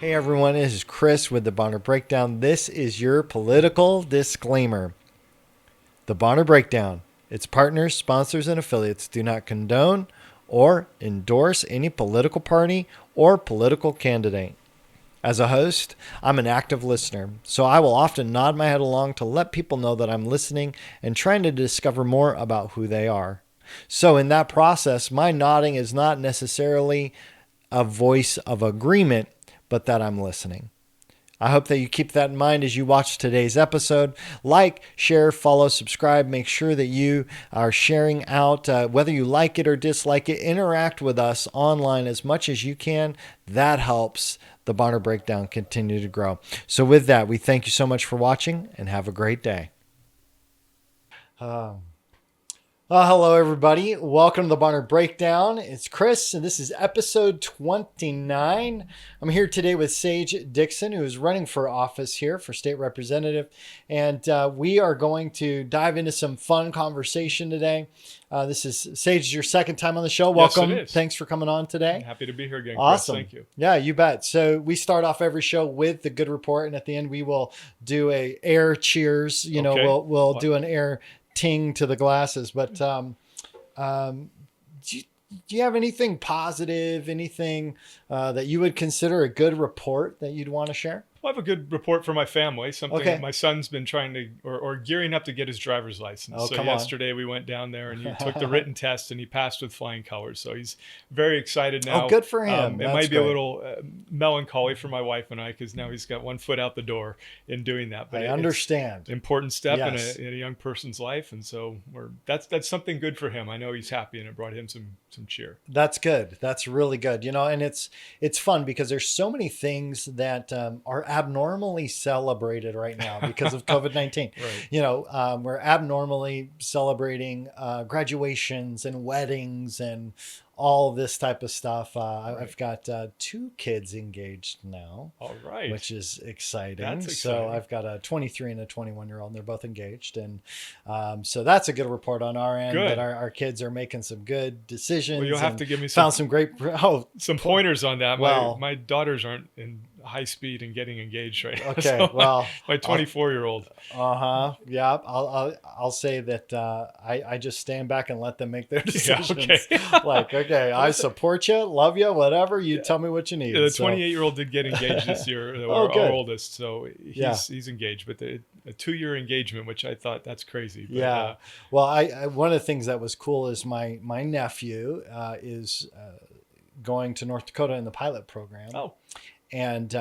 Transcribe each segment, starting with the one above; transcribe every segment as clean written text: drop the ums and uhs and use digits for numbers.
Hey everyone, this is Chris with the Bonner Breakdown. This is your political disclaimer. The Bonner Breakdown, its partners, sponsors, and affiliates do not condone or endorse any political party or political candidate. As a host, I'm an active listener, so I will often nod my head along to let people know that I'm listening and trying to discover more about who they are. So in that process, my nodding is not necessarily a voice of agreement, but that I'm listening. I hope that you keep that in mind as you watch today's episode. Like, share, follow, subscribe. Make sure that you are sharing out whether you like it or dislike it. Interact with us online as much as you can. That helps the Bonner Breakdown continue to grow. So with that, we thank you so much for watching and have a great day. Well, hello, everybody. Welcome to the Bonner Breakdown. It's Chris, and this is episode 29. I'm here today with Sage Dixon, who is running for office here for state representative. And we are going to dive into some fun conversation today. This is Sage, your second time on the show. Welcome. Yes, it is. Thanks for coming on today. I'm happy to be here again, Awesome. Chris. Thank you. Yeah, you bet. So we start off every show with the good report, and at the end we will do a air cheers. Okay. We'll do an air ting to the glasses. But do you have anything positive, anything that you would consider a good report that you'd want to share? Well, I have a good report for my family. Something Okay. my son's been trying to, or gearing up to get his driver's license. Oh, So come on. yesterday we went down there and he took the written test and he passed with flying colors. So he's very excited now. Oh, good for him. It That's might be great. a little melancholy for my wife and I because now he's got one foot out the door in doing that. But I it's understand. an important step Yes. in a young person's life, and so that's something good for him. I know he's happy, and it brought him some cheer. That's good. That's really good. And it's fun because there's so many things that are abnormally celebrated right now because of COVID-19. Right. We're abnormally celebrating graduations and weddings and all this type of stuff. I've got 2 kids engaged now. All right. Which is exciting. That's So exciting. I've got a 23 and a 21-year-old, and they're both engaged. And so that's a good report on our end. Good. That our kids are making some good decisions. Well, you'll have and to give me found some great. some pointers on that. Well- My daughters aren't in high speed and getting engaged right now. Okay, So well, my 24-year-old. Yeah. I'll say that I just stand back and let them make their Yeah, decisions. okay. Like, okay, I support you, love you, whatever. You tell me what you need. The So- 28-year-old did get engaged this year, Oh, our good. oldest. So he's engaged, but a 2-year engagement, which I thought that's crazy. But, Yeah. Well, I one of the things that was cool is my nephew is going to North Dakota in the pilot program. Oh, And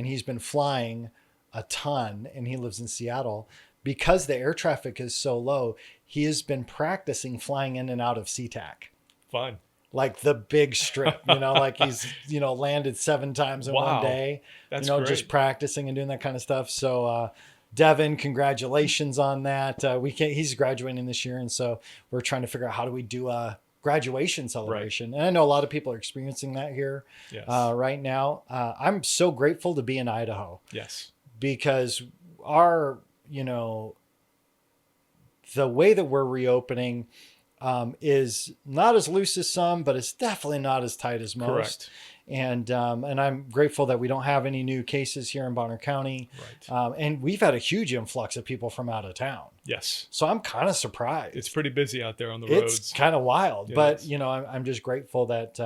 he's been flying a ton, and he lives in Seattle. Because the air traffic is so low, he has been practicing flying in and out of SeaTac. fun. Like the big strip, like he's, landed 7 times in Wow. one day, That's just great. practicing and doing that kind of stuff. So, Devin, congratulations on that. He's graduating this year. And so we're trying to figure out how do we do a graduation celebration. And I know a lot of people are experiencing that here Yes. right now. I'm so grateful to be in Idaho Yes. because our, the way that we're reopening is not as loose as some, but it's definitely not as tight as most. Correct. And I'm grateful that we don't have any new cases here in Bonner County. Right. And we've had a huge influx of people from out of town. Yes. So I'm kind of surprised. It's pretty busy out there on the It's roads. kind of wild, It but is. I'm just grateful that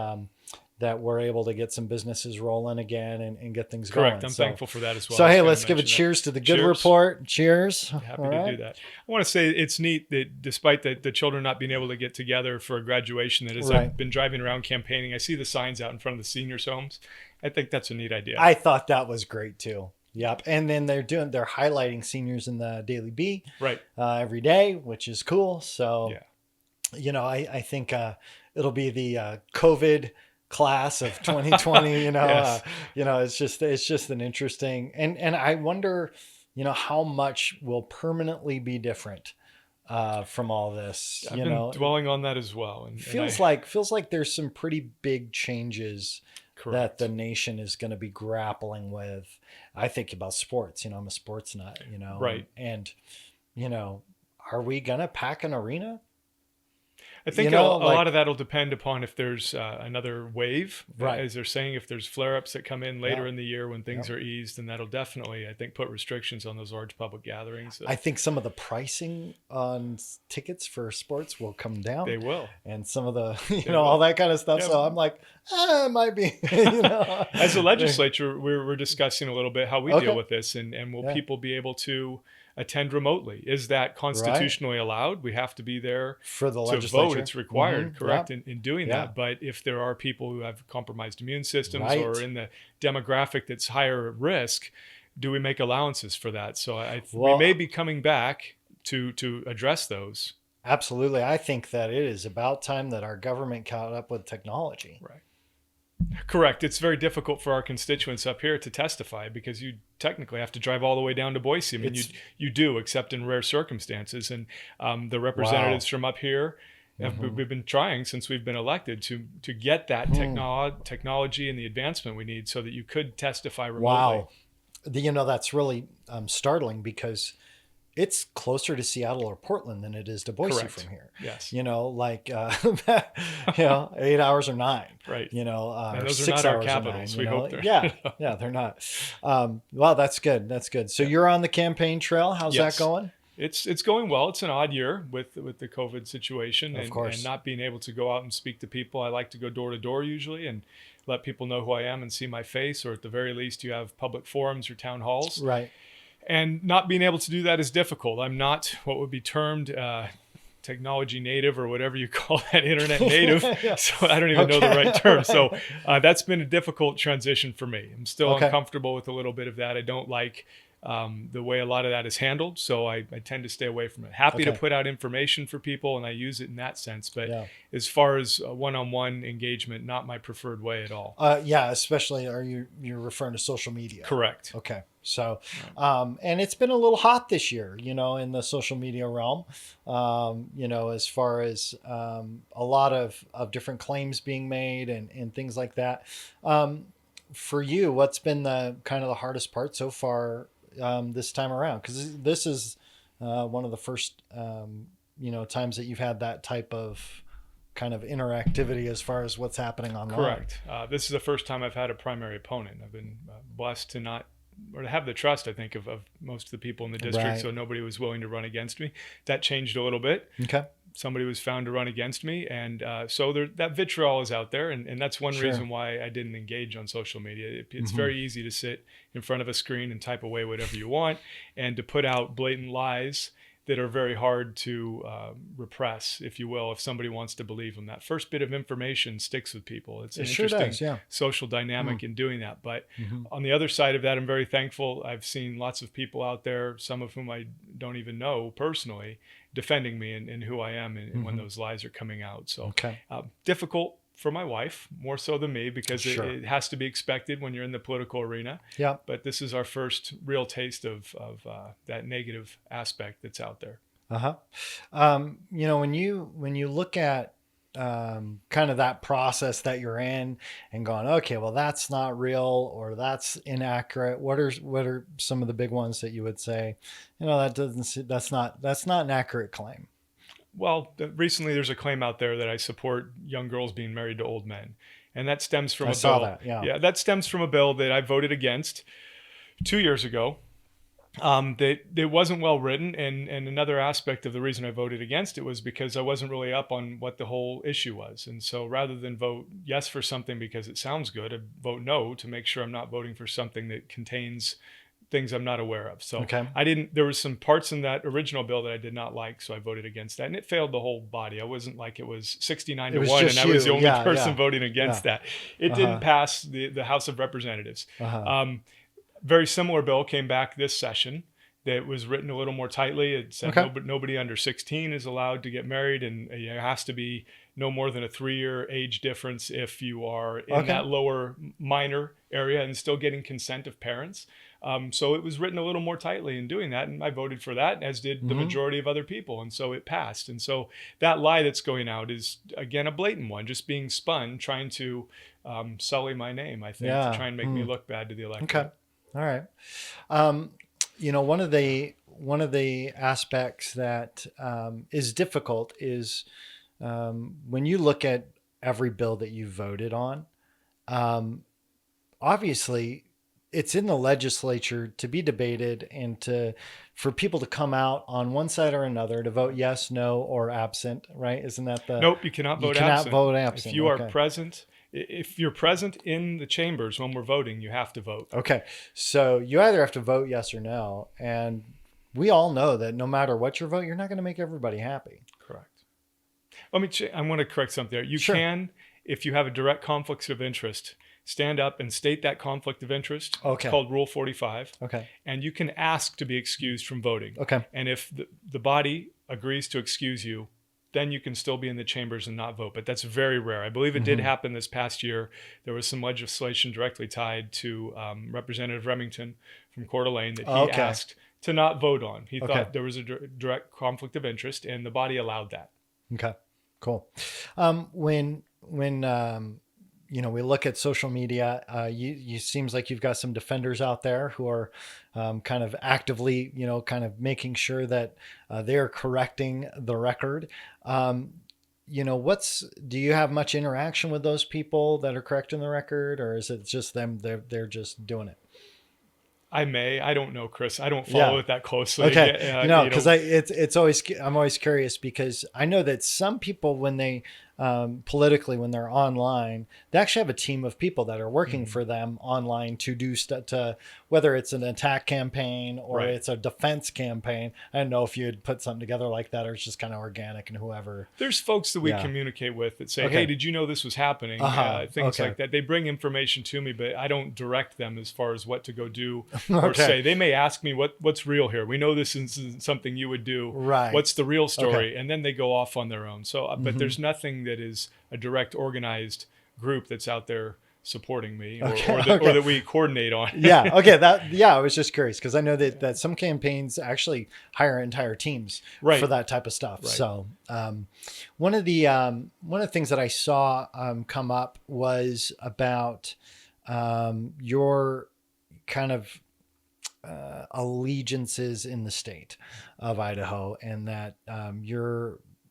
that we're able to get some businesses rolling again and get things Correct. going. I'm So- thankful for that as well. So I was hey, gonna let's give a mention that. cheers to the good Cheers. report. Cheers. Happy All to right. do that. I want to say it's neat that despite the children not being able to get together for a graduation, that as Right. I've been driving around campaigning, I see the signs out in front of the seniors' homes. I think that's a neat idea. I thought that was great too. Yep. And then they're highlighting seniors in the Daily Bee Right. every day, which is cool. So, Yeah. I think it'll be the COVID class of 2020, Yes. it's just an interesting, and I wonder, how much will permanently be different from all this, I've been dwelling on that as well. And feels I- like there's some pretty big changes correct. that the nation is going to be grappling with. I think about sports, I'm a sports nut, Right. and, are we going to pack an arena? I think a lot of that will depend upon if there's another wave, Right. as they're saying. If there's flare-ups that come in later Yeah. in the year when things are eased, then that'll definitely, I think, put restrictions on those large public gatherings. I think some of the pricing on tickets for sports will come down. They will. And some of the, all that kind of stuff. Yeah. So I'm like, it might be, As a legislature, we're discussing a little bit how we deal with this, and will people be able to attend remotely? Is that constitutionally allowed? We have to be there for the to legislature. vote. It's required, correct, Yep. in doing that. But if there are people who have compromised immune systems Right. or in the demographic that's higher risk, do we make allowances for that? So we may be coming back to address those. Absolutely. I think that it is about time that our government caught up with technology. Right. Correct. It's very difficult for our constituents up here to testify because you technically have to drive all the way down to Boise. I mean, you do, except in rare circumstances. And the representatives from up here, we've been trying since we've been elected to get that technology and the advancement we need so that you could testify remotely. Wow. That's really startling because it's closer to Seattle or Portland than it is to Boise Correct. from here. Yes. 8 hours or 9. Right. Or those 6 are not hours our capitals. or 9, we hope they're. Yeah, they're not. Well, that's good. That's good. So you're on the campaign trail. How's that going? It's going well. It's an odd year with the COVID situation and not being able to go out and speak to people. I like to go door to door usually and let people know who I am and see my face, or at the very least you have public forums or town halls. Right. And not being able to do that is difficult. I'm not what would be termed technology native or whatever you call that, internet native. So I don't even know the right term. So that's been a difficult transition for me. I'm still uncomfortable with a little bit of that. I don't like the way a lot of that is handled. So I tend to stay away from it. Happy to put out information for people and I use it in that sense. But as far as one-on-one engagement, not my preferred way at all. Especially you're referring to social media. Correct. Okay. So, and it's been a little hot this year, in the social media realm, as far as a lot of different claims being made and things like that. For you, what's been the kind of the hardest part so far this time around? Because this is one of the first, times that you've had that type of kind of interactivity as far as what's happening online. Correct. This is the first time I've had a primary opponent. I've been blessed to have the trust, I think, of most of the people in the district. Right. So nobody was willing to run against me. That changed a little bit. Okay. Somebody was found to run against me. And so that vitriol is out there. And that's one reason why I didn't engage on social media. It's very easy to sit in front of a screen and type away whatever you want and to put out blatant lies that are very hard to repress, if you will, if somebody wants to believe them. That first bit of information sticks with people. It's an interesting social dynamic in doing that. But on the other side of that, I'm very thankful. I've seen lots of people out there, some of whom I don't even know personally, defending me and who I am and when those lies are coming out. So difficult for my wife, more so than me, because it has to be expected when you're in the political arena. Yeah. But this is our first real taste of that negative aspect that's out there. When you look at kind of that process that you're in and going, okay, well, that's not real or that's inaccurate. What are some of the big ones that you would say, that's not an accurate claim? Well, recently there's a claim out there that I support young girls being married to old men. And that stems from that stems from a bill that I voted against 2 years ago. That it wasn't well written. And another aspect of the reason I voted against it was because I wasn't really up on what the whole issue was. And so rather than vote yes for something because it sounds good, I vote no to make sure I'm not voting for something that contains things I'm not aware of. So there was some parts in that original bill that I did not like. So I voted against that and it failed the whole body. I wasn't like it was 69-1 and I was the only person voting against that. It didn't pass the House of Representatives. Very similar bill came back this session that was written a little more tightly. It said nobody under 16 is allowed to get married and it has to be no more than a 3-year age difference if you are in that lower minor area and still getting consent of parents. So it was written a little more tightly in doing that. And I voted for that, as did the majority of other people. And so it passed. And so that lie that's going out is, again, a blatant one, just being spun, trying to sully my name, I think, to try and make me look bad to the electorate. Okay. All right. One of the aspects that is difficult is when you look at every bill that you voted on, um, obviously it's in the legislature to be debated and for people to come out on one side or another to vote yes, no, or absent, right? Isn't that Nope, you cannot you vote cannot absent. vote If absent? you are Okay. present, if you're present in the chambers when we're voting, you have to vote. Okay. So you either have to vote yes or no. And we all know that no matter what your vote, you're not going to make everybody happy. Correct. I want to correct something there. You Sure. can, if you have a direct conflict of interest, stand up and state that conflict of interest. Okay. It's called Rule 45. Okay. And you can ask to be excused from voting. Okay. And if the body agrees to excuse you, then you can still be in the chambers and not vote. But that's very rare. I believe it did happen this past year. There was some legislation directly tied to Representative Remington from Coeur d'Alene that he asked to not vote on. He thought there was a direct conflict of interest, and the body allowed that. Okay, cool. When we look at social media, you seems like you've got some defenders out there who are kind of actively, kind of making sure that they're correcting the record. Do you have much interaction with those people that are correcting the record, or is it just them? They're just doing it. I don't know, Chris. I don't follow it that closely. Okay. Because I'm always curious because I know that some people, when they politically, when they're online, they actually have a team of people that are working for them online to do stuff, to whether it's an attack campaign or it's a defense campaign. I don't know if you'd put something together like that, or it's just kind of organic and whoever. There's folks that we communicate with that say, hey, did you know this was happening? Things like that. They bring information to me, but I don't direct them as far as what to go do or say. They may ask me what's real here. We know this isn't something you would do. Right. What's the real story? And then they go off on their own. So, but there's nothing that is a direct organized group that's out there supporting me or that we coordinate on. I was just curious because I know that some campaigns actually hire entire teams for that type of stuff. Right. So one of the things that I saw come up was about your kind of allegiances in the state of Idaho, and that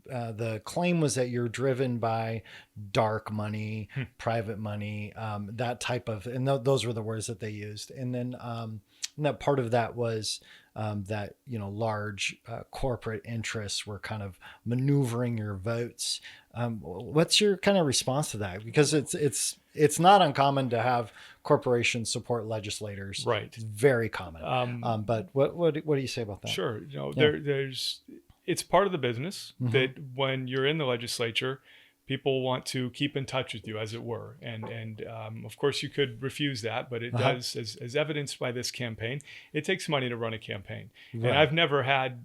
the claim was that you're driven by dark money, private money, that type of, and those were the words that they used. And then and that part of that was that large corporate interests were kind of maneuvering your votes. What's your kind of response to that? Because it's not uncommon to have corporations support legislators. Right. It's very common. But what do you say about that? Sure. It's part of the business that when you're in the legislature, people want to keep in touch with you, as it were. And of course, you could refuse that, but it does, as evidenced by this campaign, it takes money to run a campaign. Right. And I've never had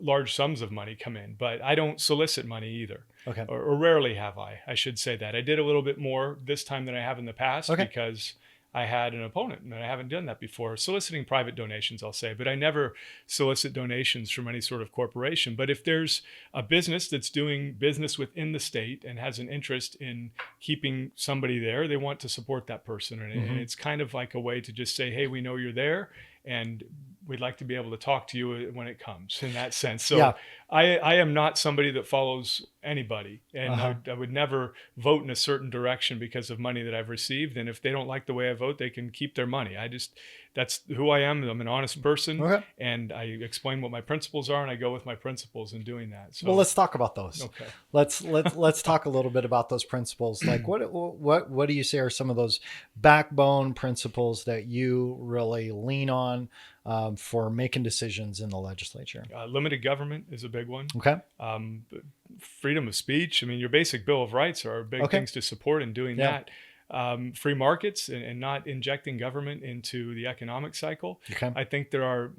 large sums of money come in, but I don't solicit money either. Okay. Or rarely have I should say that. I did a little bit more this time than I have in the past because I had an opponent and I haven't done that before. Soliciting private donations, I'll say, but I never solicit donations from any sort of corporation. But if there's a business that's doing business within the state and has an interest in keeping somebody there, they want to support that person. And it's kind of like a way to just say, hey, we know you're there and we'd like to be able to talk to you when it comes, in that sense. So I am not somebody that follows anybody, and I would never vote in a certain direction because of money that I've received. And if they don't like the way I vote, they can keep their money. That's who I am. I'm an honest person, and I explain what my principles are, and I go with my principles in doing that. So, well, let's talk about those. Okay. Let's talk a little bit about those principles. Like what do you say are some of those backbone principles that you really lean on for making decisions in the legislature? Limited government is a big one. Okay. Freedom of speech. I mean, your basic Bill of Rights are big things to support in doing that. Free markets and not injecting government into the economic cycle. Okay. I think there are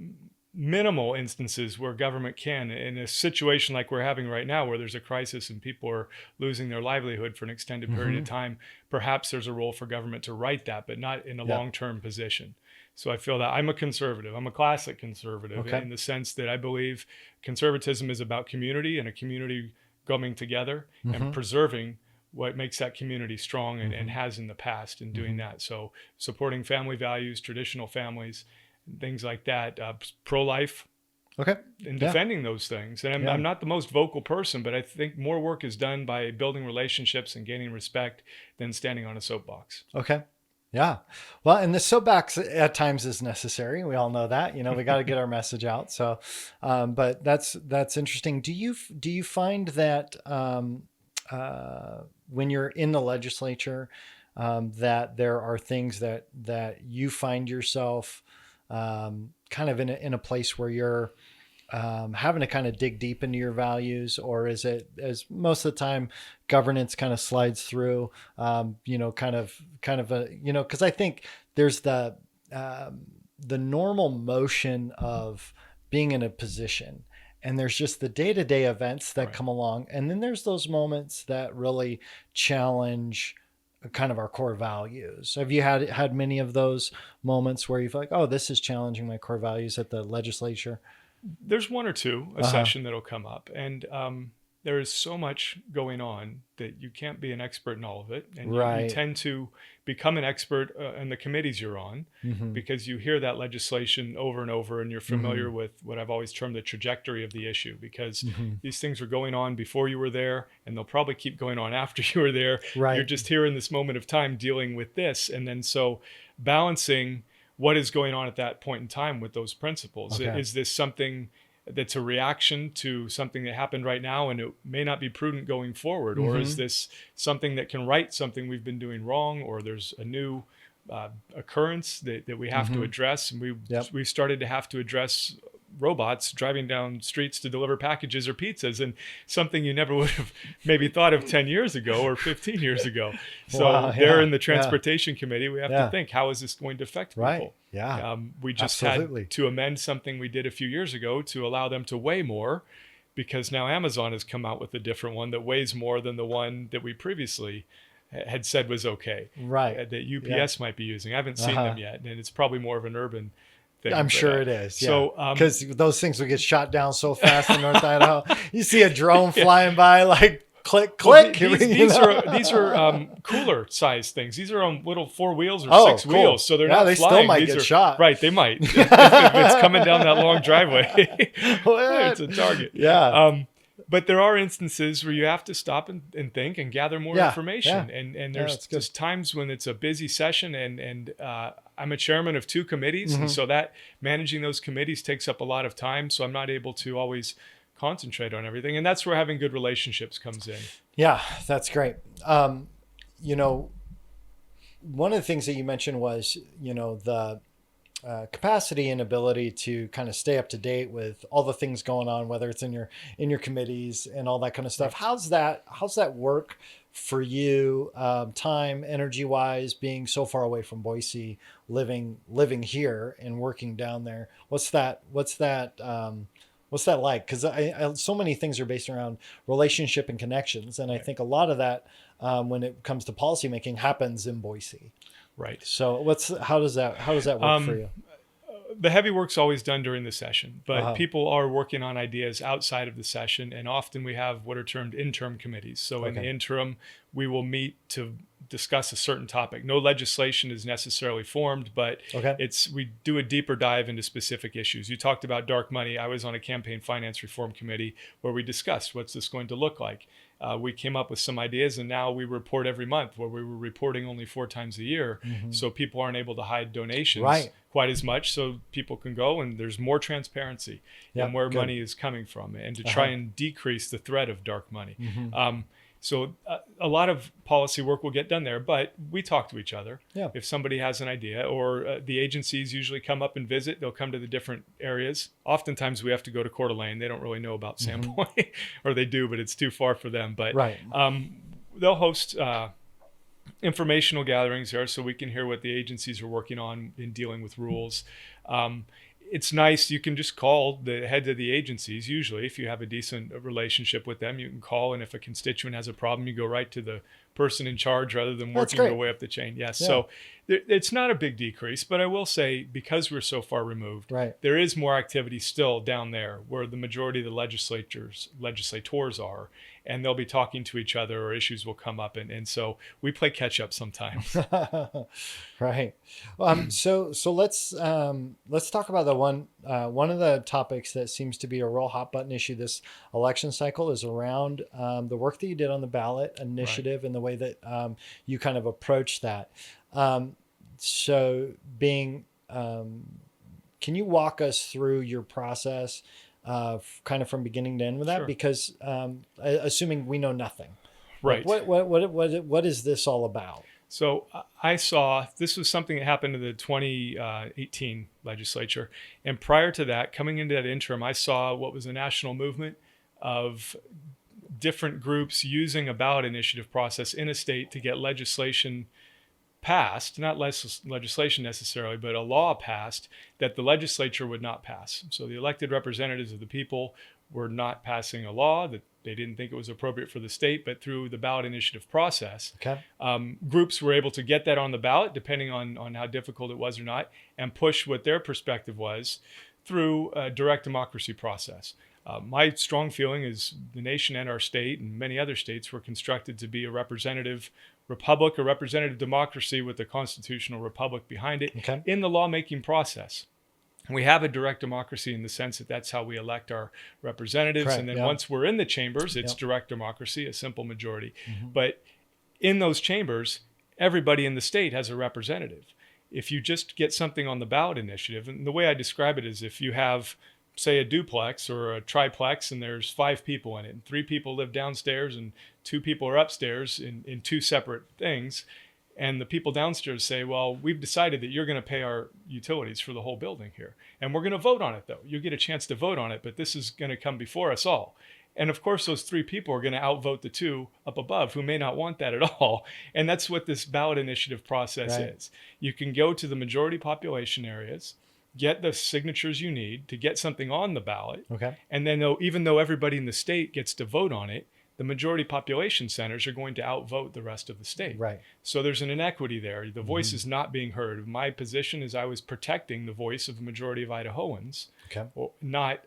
minimal instances where government can, in a situation like we're having right now, where there's a crisis and people are losing their livelihood for an extended period of time, perhaps there's a role for government to right that, but not in a long-term position. So I feel that I'm a conservative. I'm a classic conservative in the sense that I believe conservatism is about community and a community coming together and preserving what makes that community strong and has in the past in doing that. So supporting family values, traditional families, things like that. Pro-life, Okay. in defending those things. And I'm not the most vocal person, but I think more work is done by building relationships and gaining respect than standing on a soapbox. Okay. Yeah. Well, and the soapbox at times is necessary. We all know that, we got to get our message out. So, but that's interesting. Do you find that, when you're in the legislature, that there are things that you find yourself, kind of in a place where you're, having to kind of dig deep into your values, or is it, as most of the time, governance kind of slides through, kind of a, because I think there's the normal motion of being in a position, and there's just the day-to-day events that come along. And then there's those moments that really challenge kind of our core values. Have you had many of those moments where you feel like, oh, this is challenging my core values at the legislature? There's one or two a session that'll come up, and there is so much going on that you can't be an expert in all of it, and you tend to become an expert in the committees you're on, because you hear that legislation over and over, and you're familiar with what I've always termed the trajectory of the issue, because these things are going on before you were there, and they'll probably keep going on after you were there. You're just here in this moment of time dealing with this, and then so balancing what is going on at that point in time with those principles. Is this something that's a reaction to something that happened right now and it may not be prudent going forward? Or is this something that can right something we've been doing wrong, or there's a new occurrence that we have to address? And we've started to have to address robots driving down streets to deliver packages or pizzas, and something you never would have maybe thought of 10 years ago or 15 years ago. So there in the transportation committee, we have to think, how is this going to affect people? We just had to amend something we did a few years ago to allow them to weigh more, because now Amazon has come out with a different one that weighs more than the one that we previously had said was okay. That UPS might be using. I haven't seen them yet, and it's probably more of an urban thing. I'm sure it is. So, because those things will get shot down so fast in North Idaho. You see a drone flying by, like click, click. Well, these are cooler sized things. These are on little 4 wheels or 6 wheels, so they're not they flying. Still might get shot. Right, they might if it's coming down that long driveway. It's a target. But there are instances where you have to stop and think and gather more information. And there's just times when it's a busy session, and I'm a chairman of 2 committees. And so that managing those committees takes up a lot of time. So I'm not able to always concentrate on everything. And that's where having good relationships comes in. Yeah, that's great. One of the things that you mentioned was, the capacity and ability to kind of stay up to date with all the things going on, whether it's in your committees and all that kind of stuff. How's that work for you, time, energy wise, being so far away from Boise, living here and working down there? What's that like? Because I so many things are based around relationship and connections, and I think a lot of that, when it comes to policymaking, happens in Boise. Right. So how does that work for you? The heavy work's always done during the session, but people are working on ideas outside of the session, and often we have what are termed interim committees. So in the interim, we will meet to discuss a certain topic. No legislation is necessarily formed, but we do a deeper dive into specific issues. You talked about dark money. I was on a campaign finance reform committee where we discussed what's this going to look like. We came up with some ideas, and now we report every month, where we were reporting only 4 times a year. So people aren't able to hide donations quite as much. So people can go, and there's more transparency in where money is coming from, and to try and decrease the threat of dark money. So a lot of policy work will get done there, but we talk to each other. If somebody has an idea, or the agencies usually come up and visit, they'll come to the different areas. Oftentimes we have to go to Coeur d'Alene. They don't really know about Sandpoint, or they do, but it's too far for them. But they'll host informational gatherings there, so we can hear what the agencies are working on in dealing with rules. It's nice. You can just call the heads of the agencies. Usually, if you have a decent relationship with them, you can call. And if a constituent has a problem, you go right to the person in charge rather than working your way up the chain. Yes. Yeah. So it's not a big decrease, but I will say, because we're so far removed, there is more activity still down there where the majority of the legislators are, and they'll be talking to each other, or issues will come up. And so we play catch up sometimes. Right. So let's talk about the one one of the topics that seems to be a real hot button issue this election cycle is around the work that you did on the ballot initiative, right, and the way that you kind of approach that. So being, can you walk us through your process kind of from beginning to end with that? Sure. Because assuming we know nothing, right? Like what is this all about? So I saw this was something that happened in the 2018 legislature. And prior to that, coming into that interim, I saw what was a national movement of different groups using a ballot initiative process in a state to get legislation passed, not legislation necessarily, but a law passed that the legislature would not pass. So the elected representatives of the people were not passing a law that they didn't think it was appropriate for the state, but through the ballot initiative process, okay, groups were able to get that on the ballot, depending on how difficult it was or not, and push what their perspective was through a direct democracy process. My strong feeling is the nation and our state and many other states were constructed to be a representative republic, a representative democracy with a constitutional republic behind it, okay, in the lawmaking process. We have a direct democracy in the sense that that's how we elect our representatives. Correct. And then once we're in the chambers, it's direct democracy, a simple majority. Mm-hmm. But in those chambers, everybody in the state has a representative. If you just get something on the ballot initiative, and the way I describe it is if you have, say, a duplex or a triplex and there's 5 people in it, and 3 people live downstairs and 2 people are upstairs in 2 separate things, and the people downstairs say, well, we've decided that you're going to pay our utilities for the whole building here. And we're going to vote on it, though. You'll get a chance to vote on it, but this is going to come before us all. And of course, those 3 people are going to outvote the 2 up above who may not want that at all. And that's what this ballot initiative process is. You can go to the majority population areas, get the signatures you need to get something on the ballot. Okay. And then even though everybody in the state gets to vote on it, the majority population centers are going to outvote the rest of the state. Right. So there's an inequity there. The voice is not being heard. My position is I was protecting the voice of the majority of Idahoans, okay, not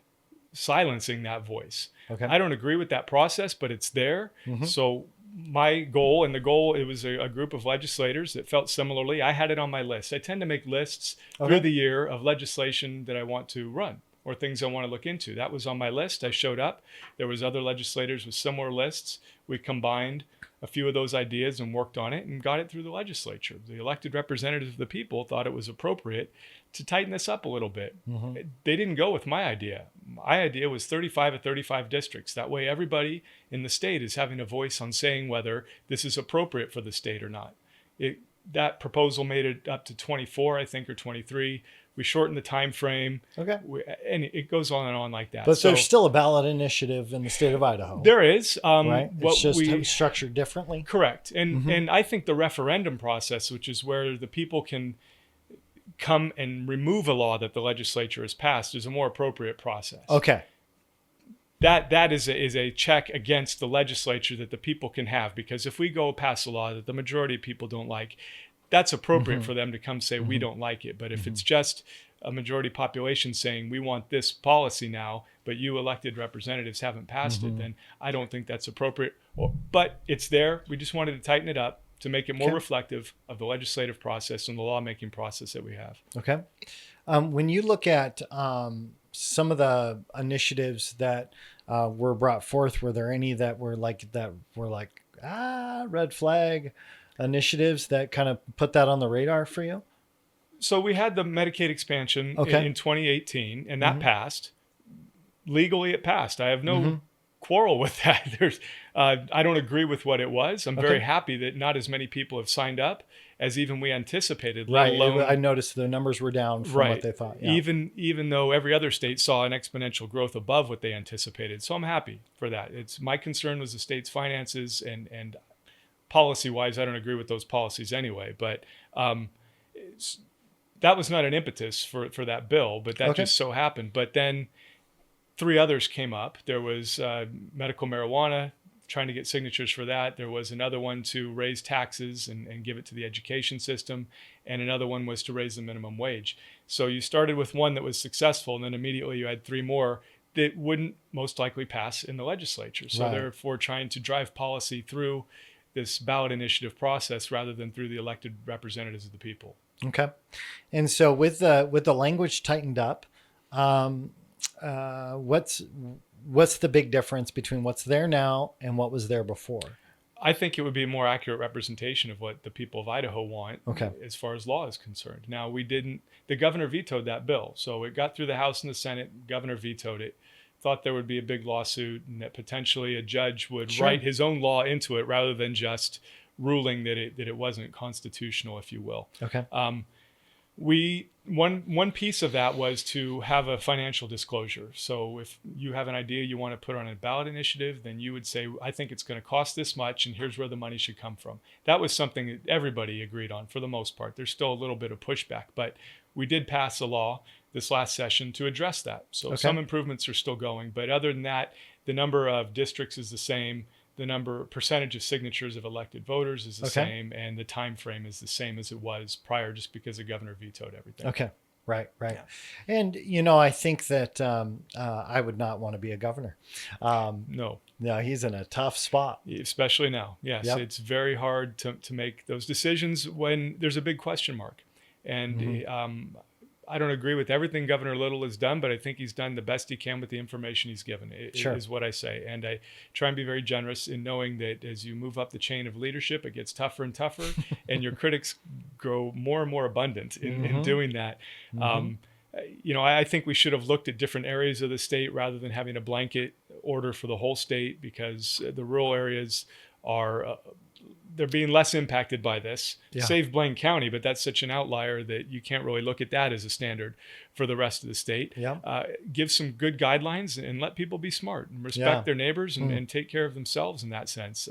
silencing that voice. Okay. I don't agree with that process, but it's there. Mm-hmm. So my goal, it was a group of legislators that felt similarly. I had it on my list. I tend to make lists through the year of legislation that I want to run or things I want to look into. That was on my list. I showed up. There was other legislators with similar lists. We combined a few of those ideas and worked on it and got it through the legislature. The elected representatives of the people thought it was appropriate to tighten this up a little bit. Mm-hmm. They didn't go with my idea. My idea was 35 of 35 districts. That way everybody in the state is having a voice on saying whether this is appropriate for the state or not. That proposal made it up to 24, I think, or 23. We shortened the time frame. Okay. And it goes on and on like that. But there's still a ballot initiative in the state of Idaho. There is. Right? It's just structured differently. Correct. And I think the referendum process, which is where the people can come and remove a law that the legislature has passed, is a more appropriate process. Okay. That is a check against the legislature that the people can have, because if we go pass a law that the majority of people don't like, that's appropriate for them to come say, we don't like it. But if it's just a majority population saying, we want this policy now, but you elected representatives haven't passed it, then I don't think that's appropriate. But it's there. We just wanted to tighten it up to make it more reflective of the legislative process and the lawmaking process that we have. Okay. When you look at some of the initiatives that were brought forth, were there any that were like red flag initiatives that kind of put that on the radar for you? So we had the Medicaid expansion in 2018, and that passed. Legally, it passed. I have no quarrel with that. I don't agree with what it was. I'm very happy that not as many people have signed up as even we anticipated. Let alone, I noticed the numbers were down from what they thought. Yeah. Even though every other state saw an exponential growth above what they anticipated. So I'm happy for that. My concern was the state's finances and policy-wise, I don't agree with those policies anyway, but that was not an impetus for that bill, but that just so happened. But then 3 others came up. There was medical marijuana, trying to get signatures for that. There was another one to raise taxes and give it to the education system, and another one was to raise the minimum wage. So you started with one that was successful, and then immediately you had 3 more that wouldn't most likely pass in the legislature. So therefore trying to drive policy through this ballot initiative process rather than through the elected representatives of the people. Okay. And so with the language tightened up, What's the big difference between what's there now and what was there before? I think it would be a more accurate representation of what the people of Idaho want, okay, as far as law is concerned. Now, the governor vetoed that bill. So it got through the House and the Senate, governor vetoed it, thought there would be a big lawsuit and that potentially a judge would Sure. write his own law into it rather than just ruling that it wasn't constitutional, if you will. Okay. One piece of that was to have a financial disclosure. So if you have an idea you want to put on a ballot initiative, then you would say, I think it's going to cost this much and here's where the money should come from. That was something that everybody agreed on for the most part. There's still a little bit of pushback, but we did pass a law this last session to address that. So some improvements are still going, but other than that, the number of districts is the same. The percentage of signatures of elected voters is the same, and the time frame is the same as it was prior, just because the governor vetoed everything. Okay, right. Yeah. And I think that I would not want to be a governor. No, he's in a tough spot, especially now. Yes, It's very hard to make those decisions when there's a big question mark, and I don't agree with everything Governor Little has done, but I think he's done the best he can with the information he's given, is what I say. And I try and be very generous in knowing that as you move up the chain of leadership, it gets tougher and tougher, and your critics grow more and more abundant in doing that. I think we should have looked at different areas of the state rather than having a blanket order for the whole state, because the rural areas are... they're being less impacted by this. Save Blaine County, but that's such an outlier that you can't really look at that as a standard for the rest of the state. Give some good guidelines and let people be smart and respect their neighbors and take care of themselves in that sense.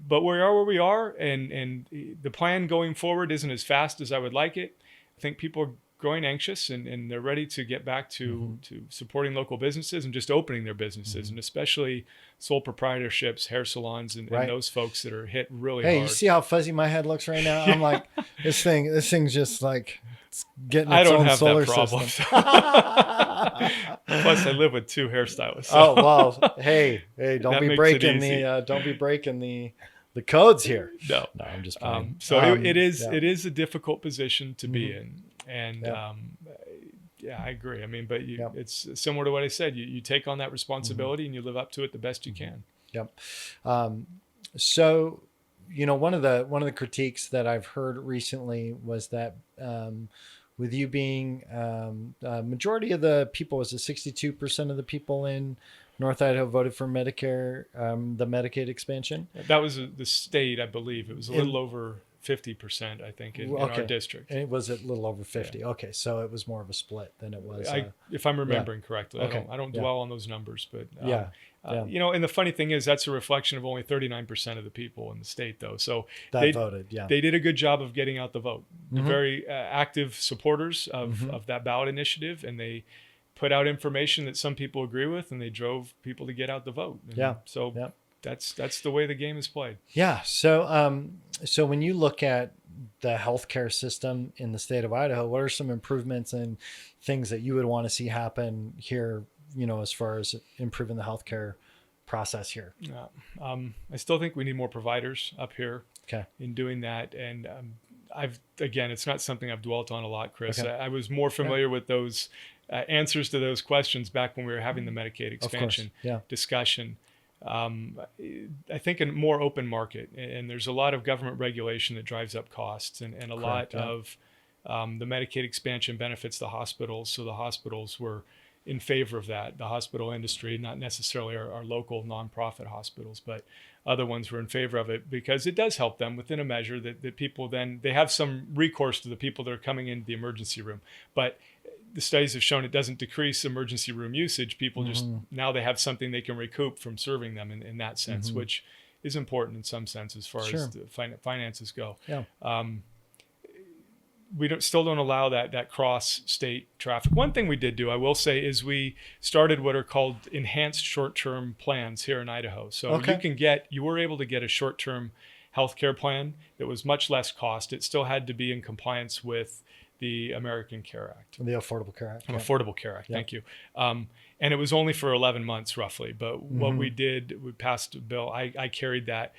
But we are where we are, and the plan going forward isn't as fast as I would like it. I think people are growing anxious and they're ready to get back to supporting local businesses and just opening their businesses, and especially sole proprietorships, hair salons, and those folks that are hit really hard. Hey, you see how fuzzy my head looks right now? I'm like, this thing's just like it's getting its I don't own have solar that problem. system. Plus, I live with 2 hairstylists. So. Oh well, hey, don't be breaking the codes here. No, I'm just playing. It is a difficult position to be in. And I agree. I mean, but it's similar to what I said. You take on that responsibility and you live up to it the best you can. Yep. So, one of the critiques that I've heard recently was that with you being majority of the people, was it 62% of the people in North Idaho voted for Medicare, the Medicaid expansion? That was the state, I believe. It was a little over 50%, I think, in our district. And it was a little over 50. Yeah. Okay, so it was more of a split than it was. If I'm remembering correctly. Okay. I don't dwell on those numbers, but and the funny thing is that's a reflection of only 39% of the people in the state, though. So they voted. Yeah, they did a good job of getting out the vote. They're very active supporters of that ballot initiative, and they put out information that some people agree with, and they drove people to get out the vote. And so. That's the way the game is played. Yeah. So so when you look at the healthcare system in the state of Idaho, what are some improvements and things that you would want to see happen here, as far as improving the healthcare process here? I still think we need more providers up here in doing that. And it's not something I've dwelt on a lot, Chris. I was more familiar with those answers to those questions back when we were having the Medicaid expansion discussion. I think a more open market, and there's a lot of government regulation that drives up costs, and a lot of the Medicaid expansion benefits the hospitals. So the hospitals were in favor of that. The hospital industry, not necessarily our local nonprofit hospitals, but other ones were in favor of it because it does help them within a measure that people then, they have some recourse to the people that are coming into the emergency room. But the studies have shown it doesn't decrease emergency room usage. People just, now they have something they can recoup from serving them in that sense, which is important in some sense as far as the finances go. Yeah. We still don't allow that cross-state traffic. One thing we did do, I will say, is we started what are called enhanced short-term plans here in Idaho. So you were able to get a short-term healthcare plan that was much less cost. It still had to be in compliance with the American Care Act. The Affordable Care Act. Affordable Care Act. Thank you. And it was only for 11 months roughly. But what we did, we passed a bill. I carried that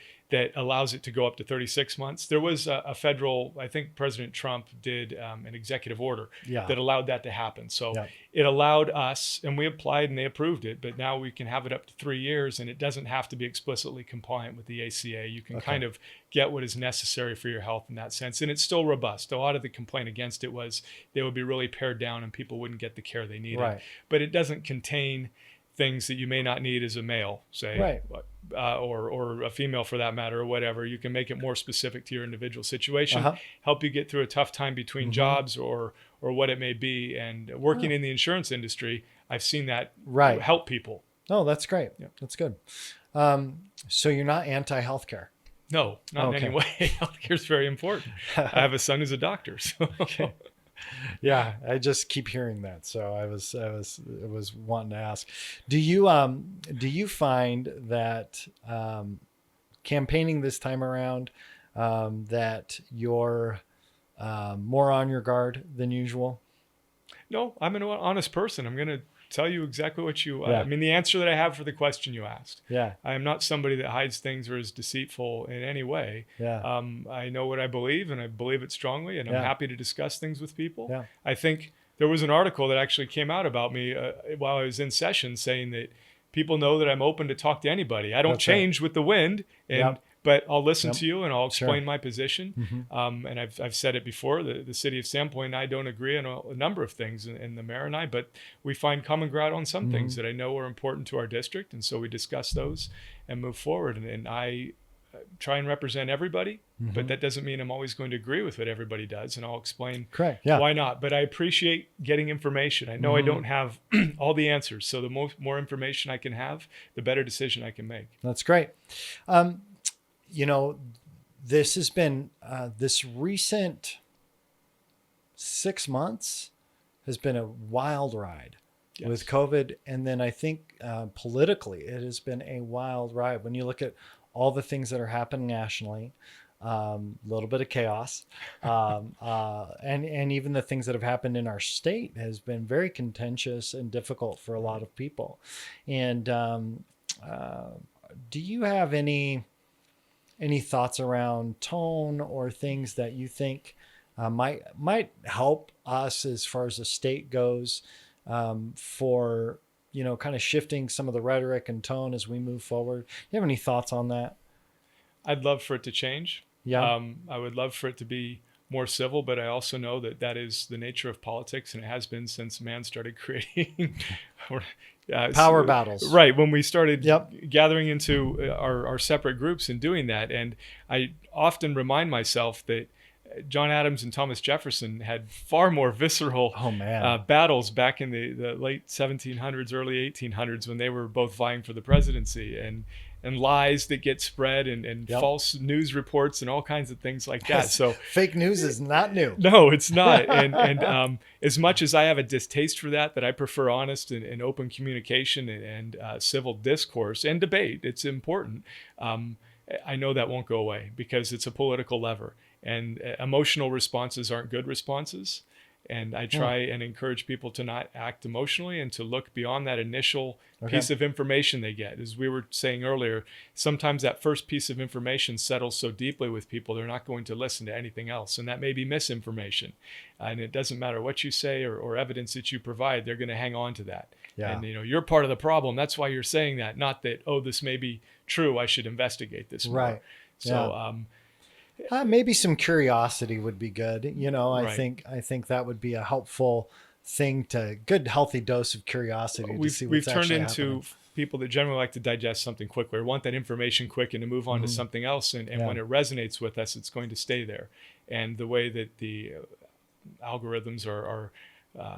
allows it to go up to 36 months. There was a federal, I think President Trump did an executive order that allowed that to happen. So it allowed us, and we applied and they approved it, but now we can have it up to 3 years, and it doesn't have to be explicitly compliant with the ACA. You can kind of get what is necessary for your health in that sense. And it's still robust. A lot of the complaint against it was they would be really pared down and people wouldn't get the care they needed. Right. But it doesn't contain things that you may not need as a male, say, or a female for that matter, or whatever. You can make it more specific to your individual situation, help you get through a tough time between jobs or what it may be. And working in the insurance industry, I've seen that help people. Oh, that's great. Yeah. That's good. So you're not anti-healthcare? No, not in any way. Healthcare is very important. I have a son who's a doctor. So. Yeah, I just keep hearing that, so I was wanting to ask. Do you find that campaigning this time around that you're more on your guard than usual? No, I'm an honest person. I'm going to tell you exactly what you. I mean, the answer that I have for the question you asked. Yeah, I am not somebody that hides things or is deceitful in any way. Yeah, I know what I believe, and I believe it strongly, and I'm happy to discuss things with people. Yeah, I think there was an article that actually came out about me while I was in session, saying that people know that I'm open to talk to anybody. I don't change with the wind, and. But I'll listen to you and I'll explain my position. And I've said it before, the city of Sandpoint and I don't agree on a number of things, and the mayor and I, but we find common ground on some things that I know are important to our district. And so we discuss those and move forward. And I try and represent everybody, but that doesn't mean I'm always going to agree with what everybody does. And I'll explain why not. But I appreciate getting information. I know I don't have all the answers. So the more information I can have, the better decision I can make. That's great. You know, this has been, this recent 6 months has been a wild ride with COVID. And then I think politically, it has been a wild ride. When you look at all the things that are happening nationally, a little bit of chaos, and even the things that have happened in our state has been very contentious and difficult for a lot of people. And do you have any thoughts around tone or things that you think might help us as far as the state goes for, kind of shifting some of the rhetoric and tone as we move forward? Do you have any thoughts on that? I'd love for it to change. Yeah. I would love for it to be more civil, but I also know that is the nature of politics, and it has been since man started creating power battles. Right. When we started gathering into our separate groups and doing that. And I often remind myself that John Adams and Thomas Jefferson had far more visceral battles back in the late 1700s, early 1800s, when they were both vying for the presidency, and lies that get spread and false news reports and all kinds of things like that. So fake news is not new. No, it's not. And as much as I have a distaste for that I prefer honest and open communication and civil discourse and debate. It's important. I know that won't go away because it's a political lever, and emotional responses aren't good responses. And I try and encourage people to not act emotionally and to look beyond that initial piece of information they get. As we were saying earlier, sometimes that first piece of information settles so deeply with people, they're not going to listen to anything else. And that may be misinformation. And it doesn't matter what you say or evidence that you provide, they're going to hang on to that. Yeah. And you're part of the problem. That's why you're saying that, not that, this may be true, I should investigate this more. Right. So, maybe some curiosity would be good. I think that would be a helpful thing, good healthy dose of curiosity to see what's actually happening. We've turned into people that generally like to digest something quickly or want that information quick and to move on to something else. And when it resonates with us, it's going to stay there. And the way that the algorithms are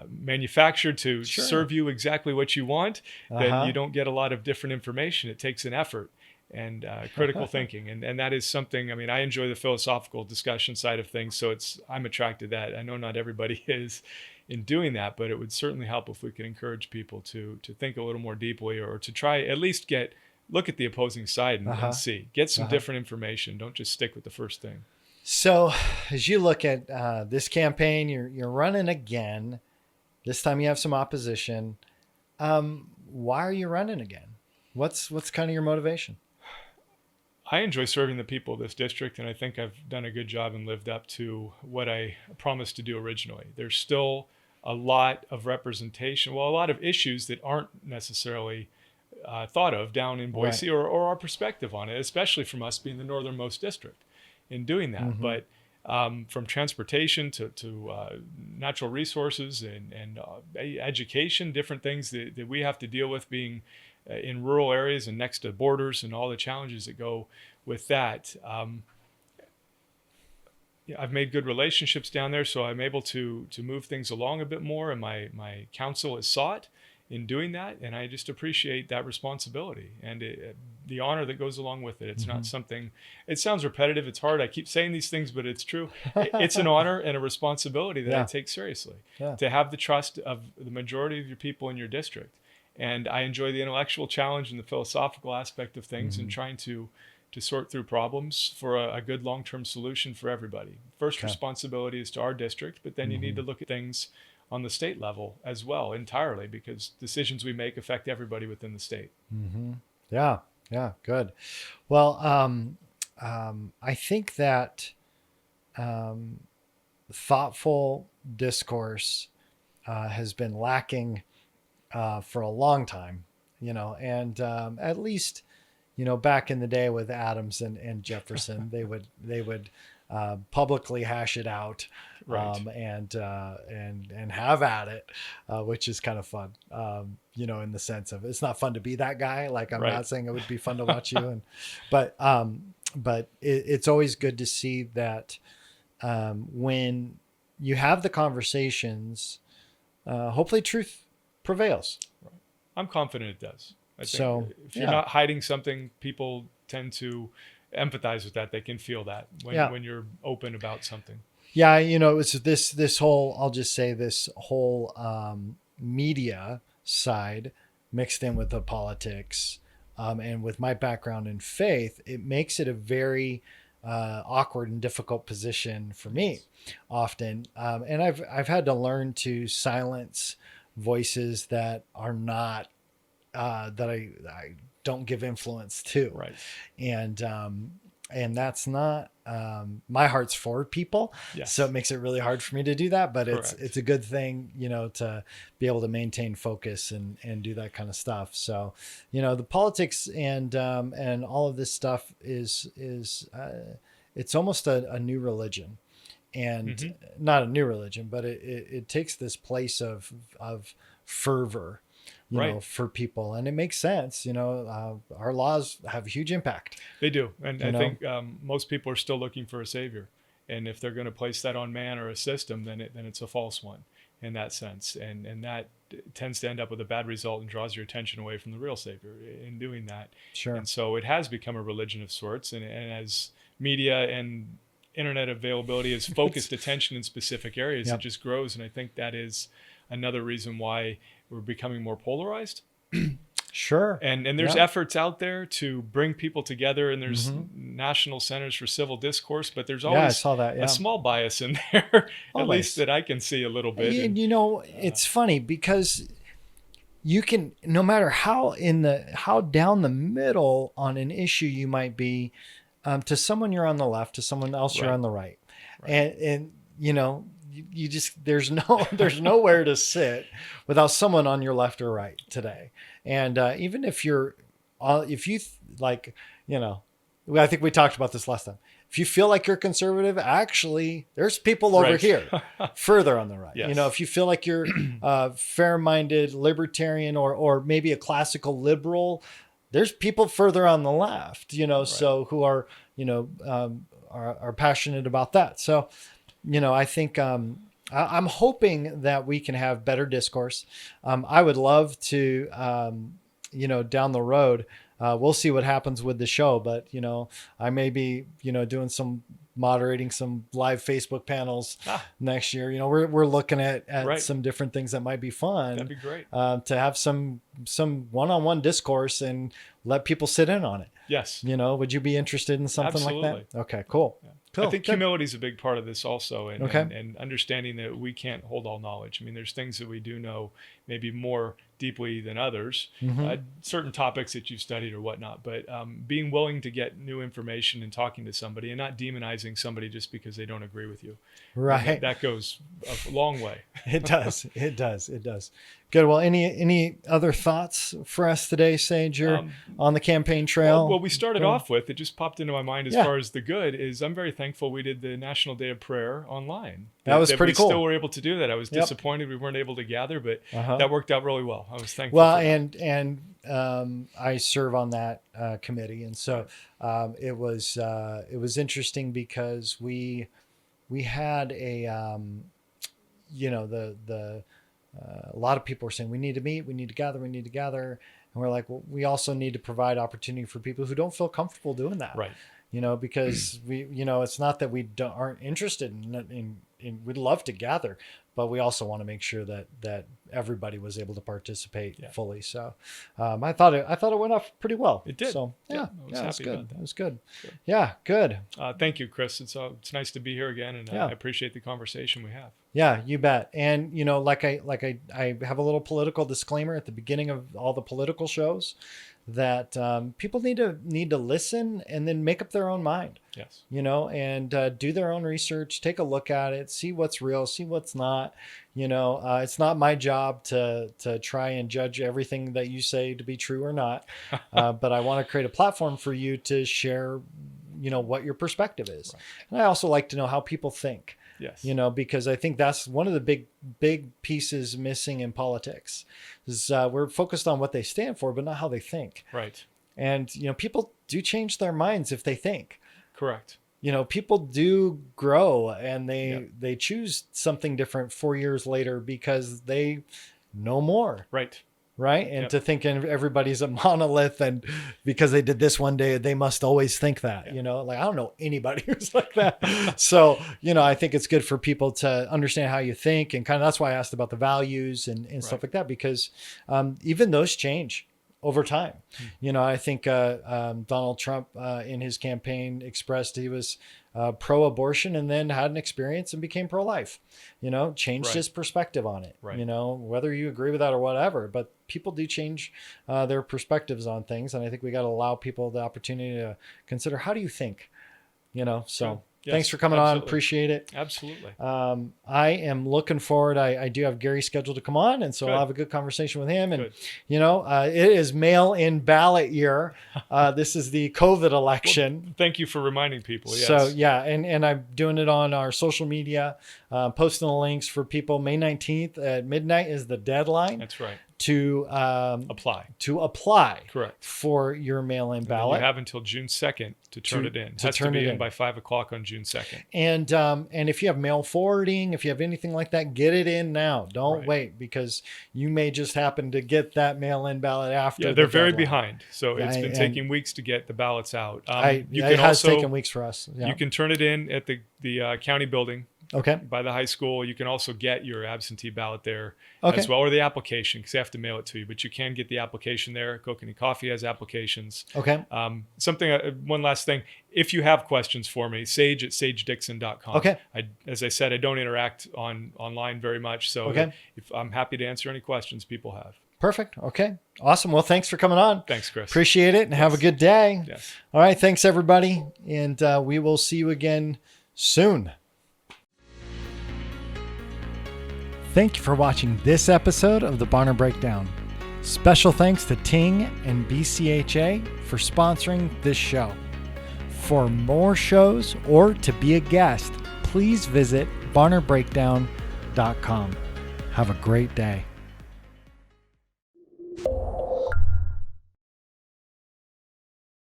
manufactured to serve you exactly what you want, then you don't get a lot of different information. It takes an effort and critical thinking. And that is something, I enjoy the philosophical discussion side of things. So I'm attracted to that. I know not everybody is in doing that, but it would certainly help if we could encourage people to think a little more deeply, or to try at least look at the opposing side and see, get some different information. Don't just stick with the first thing. So as you look at this campaign, you're running again. This time you have some opposition. Why are you running again? What's kind of your motivation? I enjoy serving the people of this district, and I think I've done a good job and lived up to what I promised to do originally. There's still a lot of representation, well, a lot of issues that aren't necessarily thought of down in Boise, Right. or our perspective on it, especially from us being the northernmost district in doing that. Mm-hmm. But from transportation to natural resources and education, different things that we have to deal with being in rural areas and next to borders and all the challenges that go with that. Yeah, I've made good relationships down there, so I'm able to move things along a bit more, and my counsel is sought in doing that, and I just appreciate that responsibility and the honor that goes along with it. It's Mm-hmm. not something. It sounds repetitive. It's hard. I keep saying these things, but it's true. It's an honor and a responsibility that I Yeah. take seriously. Yeah. To have the trust of the majority of your people in your district, and I enjoy the intellectual challenge and the philosophical aspect of things, and Mm-hmm. trying to sort through problems for a good long-term solution for everybody. First Okay. responsibility is to our district, but then you need Mm-hmm. to look at things on the state level as well entirely, because decisions we make affect everybody within the state. Mm-hmm. Yeah. Yeah. Good. Well, I think that um, thoughtful discourse has been lacking for a long time, and at least, back in the day with Adams and Jefferson, they would publicly hash it out, Right. and have at it, which is kind of fun. In the sense of it's not fun to be that guy. Like I'm Right. not saying it would be fun to watch you, but it's always good to see that when you have the conversations, hopefully truth prevails. I'm confident it does. I think So if you're yeah, not hiding something, people tend to empathize with that. They can feel that yeah, when you're open about something. yeah. It was this whole. I'll just say this whole media side mixed in with the politics, and with my background in faith, it makes it a very awkward and difficult position for me, Yes. often. And I've had to learn to silence voices that are not that I don't give influence to, Right. and that's not my heart's for people, so it Yes. makes it really hard for me to do that. But it's Correct. a good thing, to be able to maintain focus and do that kind of stuff. So, the politics and all of this stuff is it's almost a new religion, and Hmm. not a new religion, but it takes this place of fervor, Right. for people, and it makes sense. Our laws have a huge impact. They do, and You I know, think most people are still looking for a savior, and if they're going to place that on man or a system, then it's a false one in that sense, and that tends to end up with a bad result and draws your attention away from the real savior in doing that. sure, And so it has become a religion of sorts, and as media and internet availability has it's focused attention in specific areas, it yep, just grows, and I think that is another reason why we're becoming more polarized. sure, And there's yeah, efforts out there to bring people together, and there's hmm national centers for civil discourse, but there's yeah. I always saw that. a Yeah, small bias in there, at least always. that I can see a little bit. And And uh, it's funny because you can, no matter how down the middle on an issue you might be, to someone you're on the left, to someone else you're right, on the right, right, and you just there's no there's nowhere to sit without someone on your left or right today. And even if you like, you know I think we talked about this last time. If you feel like you're conservative, actually there's people over right. here further on the right. Yes, If you feel like you're fair-minded libertarian, or maybe a classical liberal, there's people further on the left, right. so who are, are passionate about that. So, I think I'm hoping that we can have better discourse. I would love to, down the road, we'll see what happens with the show, but I may be, doing some moderating some live Facebook panels Ah, next year. We're looking at right. some different things that might be That'd fun, be great. to have some one-on-one discourse and let people sit in on it. Yes, Would you be interested in something like that? absolutely. Okay, cool. Yeah. Cool. I think humility is a big part of this also, and, Okay. and understanding that we can't hold all knowledge. I mean, there's things that we do know maybe more deeply than others, certain topics that you've studied or whatnot, but being willing to get new information and talking to somebody and not demonizing somebody just because they don't agree with you. Right. That goes a long way. It does. It does. It does. Good. Well, any other thoughts for us today, Sage? You're on the campaign trail. Well, we started off with, it just popped into my mind as far as the good is I'm very thankful we did the National Day of Prayer online. That was pretty cool. We still were able to do that. I was disappointed we weren't able to gather, but that worked out really well. I was thankful. Well, and I serve on that committee, and so it was interesting because we had a a lot of people were saying we need to meet, we need to gather, and we're like, well, we also need to provide opportunity for people who don't feel comfortable doing that, right? Because it's not that we aren't interested in we'd love to gather, but we also want to make sure that everybody was able to participate fully. So I thought it went off pretty well. It did. So I was happy good. about that. It was good. Yeah, good. Thank you, Chris. It's nice to be here again, and I appreciate the conversation we have. Yeah, you bet. And like I have a little political disclaimer at the beginning of all the political shows that people need to listen and then make up their own mind. Yes. And do their own research, take a look at it, see what's real, see what's not. It's not my job to try and judge everything that you say to be true or not. But I want to create a platform for you to share, what your perspective is. Right. And I also like to know how people think. Yes. Because I think that's one of the big pieces missing in politics is we're focused on what they stand for, but not how they think. Right. And, people do change their minds if they think. Correct. People do grow and they choose something different 4 years later because they know more. Right. Right. And to think everybody's a monolith and because they did this one day, they must always think that, I don't know anybody who's like that. So, I think it's good for people to understand how you think and kind of, that's why I asked about the values and stuff like that, because even those change over time. I think Donald Trump in his campaign expressed he was pro-abortion and then had an experience and became pro-life, changed his perspective on it, whether you agree with that or whatever, but people do change their perspectives on things. And I think we got to allow people the opportunity to consider, how do you think, so yes, thanks for coming on. Appreciate it. Absolutely. I am looking forward. I do have Gary scheduled to come on, and so I'll have a good conversation with him. And, it is mail-in ballot year. This is the COVID election. Well, thank you for reminding people. Yes. So, and I'm doing it on our social media, posting the links for people. May 19th at midnight is the deadline. That's right. To apply correct for your mail-in ballot. You have until June 2nd to turn it in. It has to be in by 5:00 on June 2nd. And if you have mail forwarding, if you have anything like that, get it in now. Don't wait, because you may just happen to get that mail-in ballot after. Yeah, they're very behind. So it's been taking weeks to get the ballots out. It has taken weeks for us. Yeah. You can turn it in at the county building. Okay. By the high school. You can also get your absentee ballot there as well, or the application, because they have to mail it to you. But you can get the application there. Kokanee Coffee has applications. Okay. One last thing. If you have questions for me, sage@sagedixon.com. Okay. As I said, I don't interact online very much. So if I'm happy to answer any questions people have. Perfect. Okay. Awesome. Well, thanks for coming on. Thanks, Chris. Appreciate it, and have a good day. Yes. All right. Thanks, everybody. And we will see you again soon. Thank you for watching this episode of the Barner Breakdown. Special thanks to Ting and BCHA for sponsoring this show. For more shows or to be a guest, please visit barnerbreakdown.com. Have a great day.